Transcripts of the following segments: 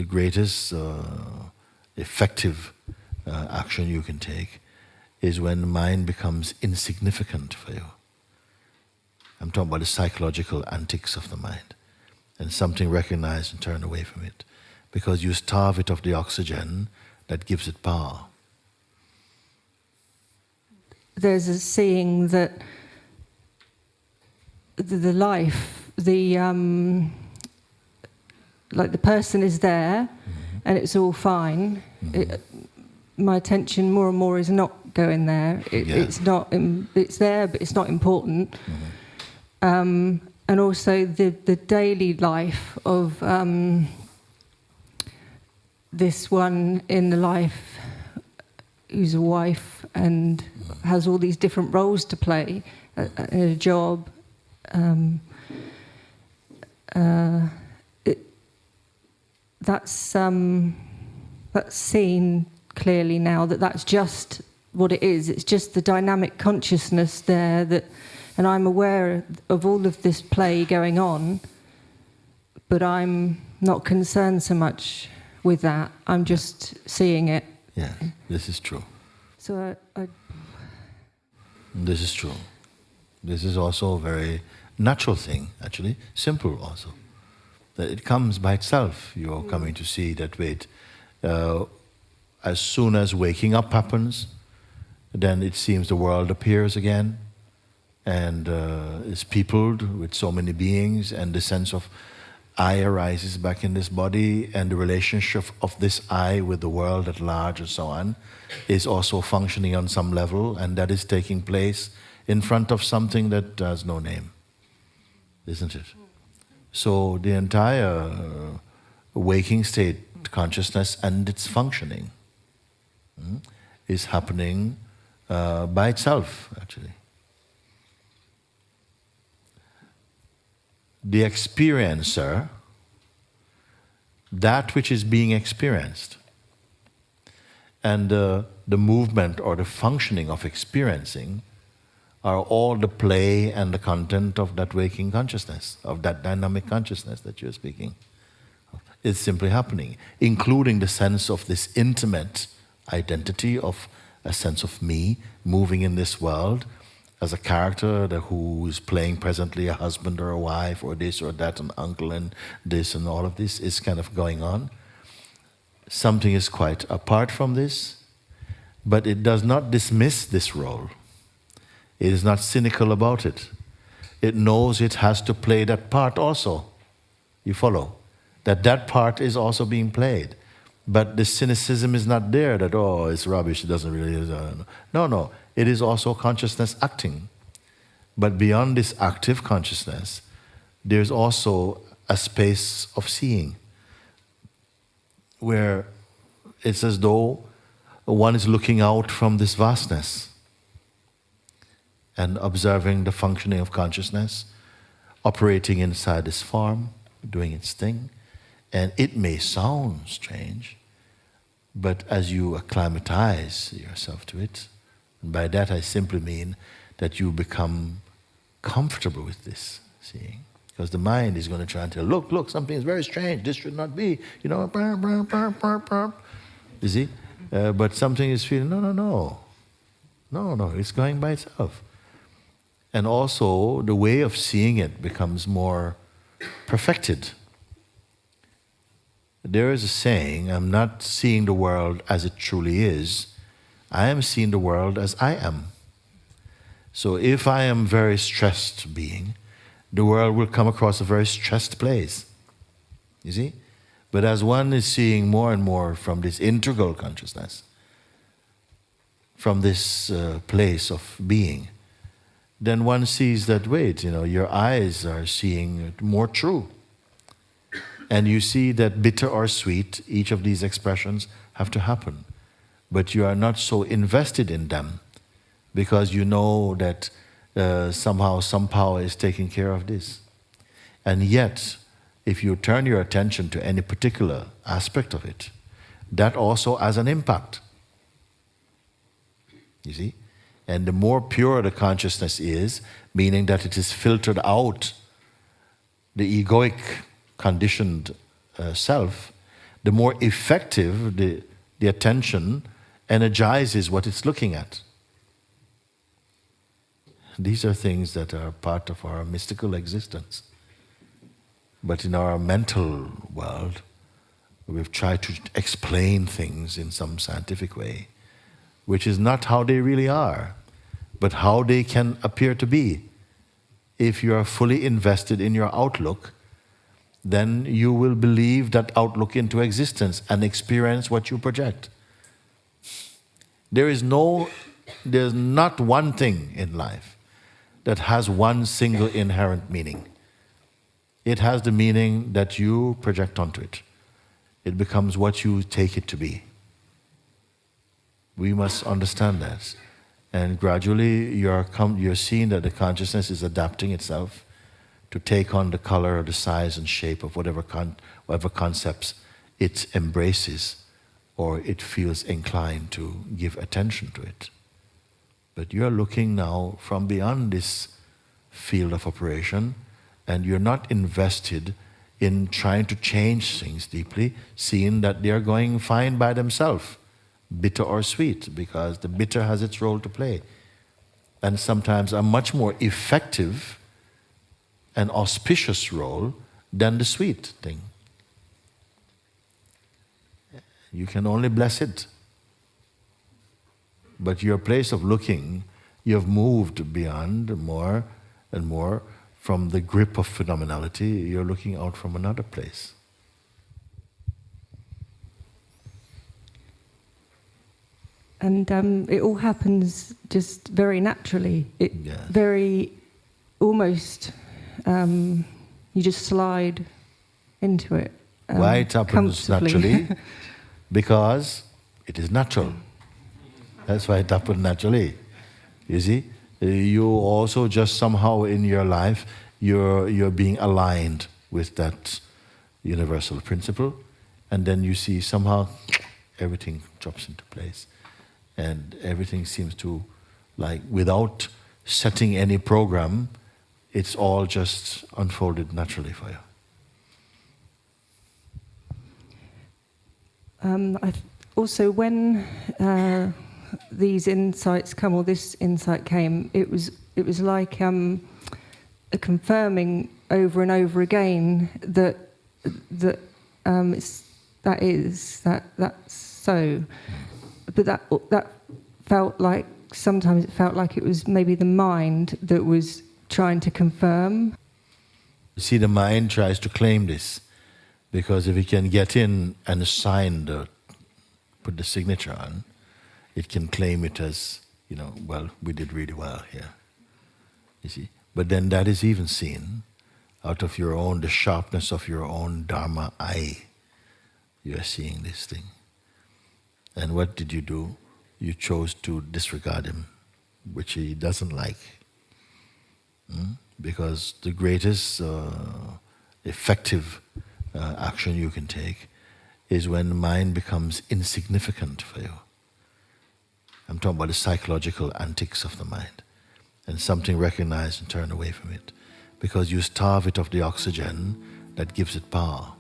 greatest effective action you can take is when the mind becomes insignificant for you. I'm talking about the psychological antics of the mind. And something recognized and turned away from it. Because you starve it of the oxygen that gives it power. There's a seeing that the life, like the person is there, and it's all fine. My attention more and more is not going there. It's not. It's there, but it's not important. And also the daily life of this one in the life who's a wife and has all these different roles to play in a job. That's seen clearly now that that's just what it is. It's just the dynamic consciousness there that, and I'm aware of all of this play going on, but I'm not concerned so much with that. I'm just seeing it. Yeah, this is true. So This is true. This is also a very natural thing, actually, simple also. That it comes by itself. You're coming to see that, wait, as soon as waking up happens, then it seems the world appears again and is peopled with so many beings, and the sense of I arises back in this body, and the relationship of this I with the world at large and so on is also functioning on some level, and that is taking place in front of something that has no name, isn't it? So the entire waking state consciousness and its functioning is happening by itself, actually. The experiencer, that which is being experienced, and the movement or the functioning of experiencing are all the play and the content of that waking consciousness, of that dynamic consciousness that you're speaking. It's simply happening, including the sense of this intimate identity of a sense of me moving in this world as a character who is playing presently a husband or a wife or this or that, an uncle and this, and all of this is kind of going on. Something is quite apart from this, but it does not dismiss this role. It is not cynical about it. It knows it has to play that part also. You follow? That part is also being played. But the cynicism is not there that, oh, it's rubbish, it doesn't really... No. It is also consciousness acting. But beyond this active consciousness, there's also a space of seeing, where it's as though one is looking out from this vastness and observing the functioning of consciousness, operating inside this form, doing its thing. And it may sound strange, but as you acclimatize yourself to it, and by that I simply mean that you become comfortable with this seeing. Because the mind is going to try and tell, look, something is very strange, this should not be, you see? But something is feeling, no, it's going by itself. And also, the way of seeing it becomes more perfected. There is a saying, I'm not seeing the world as it truly is, I am seeing the world as I am. So if I am a very stressed being, the world will come across a very stressed place. You see? But as one is seeing more and more from this integral consciousness, from this place of being, then one sees that, wait, your eyes are seeing more true. And you see that bitter or sweet, each of these expressions have to happen. But you are not so invested in them because you know that somehow some power is taking care of this. And yet, if you turn your attention to any particular aspect of it, that also has an impact. You see? And the more pure the consciousness is, meaning that it is filtered out the egoic conditioned self, the more effective the attention energizes what it's looking at. These are things that are part of our mystical existence. But in our mental world, we've tried to explain things in some scientific way, which is not how they really are, but how they can appear to be. If you are fully invested in your outlook, then you will believe that outlook into existence and experience what you project. There's not one thing in life that has one single inherent meaning. It has the meaning that you project onto it. It becomes what you take it to be. We must understand that. And gradually you're seeing that the consciousness is adapting itself to take on the color or the size and shape of whatever concepts it embraces or it feels inclined to give attention to it. But you're looking now from beyond this field of operation, and you're not invested in trying to change things deeply, seeing that they're going fine by themselves, bitter or sweet, because the bitter has its role to play. And sometimes a much more effective and auspicious role than the sweet thing. You can only bless it. But your place of looking, you have moved beyond more and more from the grip of phenomenality. You're looking out from another place. And it all happens just very naturally. Very, almost, you just slide into it. Why it happens naturally? Because it is natural. That's why it happens naturally. You see? You also just somehow in your life, you're being aligned with that universal principle, and then you see somehow everything drops into place. And everything seems to, like, without setting any program, it's all just unfolded naturally for you. Also, when these insights come, or this insight came, it was like a confirming over and over again that's so. But that felt like, sometimes it felt like it was maybe the mind that was trying to confirm. You see, the mind tries to claim this, because if it can get in and put the signature on, it can claim it as, well, we did really well here. You see? But then that is even seen out of the sharpness of your own Dharma eye. You are seeing this thing. And what did you do? You chose to disregard him, which he doesn't like. Because the greatest effective action you can take is when the mind becomes insignificant for you. I'm talking about the psychological antics of the mind. And something recognized and turned away from it. Because you starve it of the oxygen that gives it power.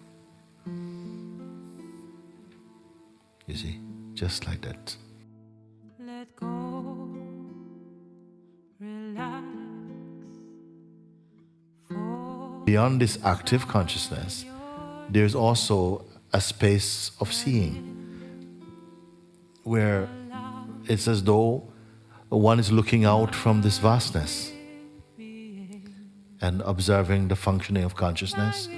You see? Just like that. Let go, relax. Beyond this active consciousness, there's also a space of seeing, where it's as though one is looking out from this vastness and observing the functioning of consciousness,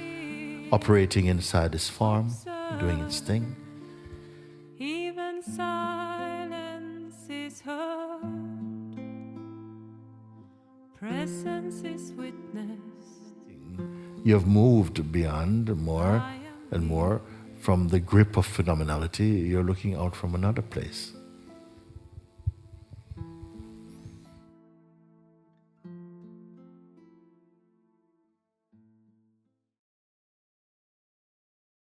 operating inside this form, doing its thing. Even silence is heard, presence is witnessed. You have moved beyond more and more from the grip of phenomenality. You're looking out from another place.